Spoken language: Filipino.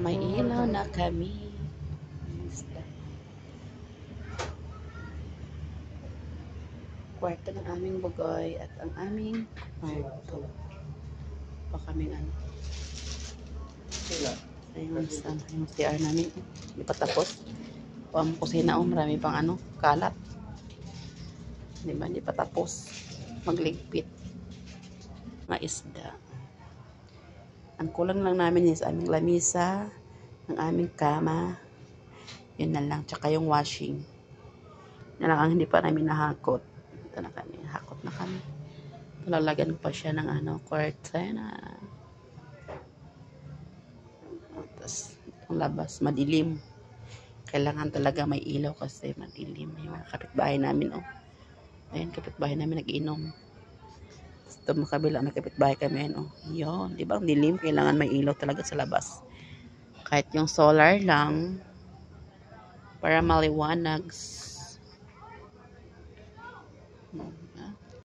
May ilaw na kami. Kwarto ng aming bugoy at ang aming kwarto. Pa kaming ano. Yung CR namin. Hindi pa tapos. Ang kusina marami pang ano, kalat. Hindi pa tapos. Magligpit. Mga isda. Ang kulang lang namin is aming lamisa, ang aming kama. Yun na lang. Tsaka yung washing. Yan lang ang hindi pa namin nahakot. Ito na kami. Hakot na kami. Lalagyan pa siya ng ano, curtain. Tapos, ang labas, madilim. Kailangan talaga may ilaw kasi madilim. Yung mga kapitbahay namin, oh. Ayun, kapitbahay namin nag-inom. Ito makabila, may kapitbahay kami, ayun, oh. Yun, di ba? Ang dilim, kailangan may ilaw talaga sa labas. Kahit yung solar lang, para maliwanag.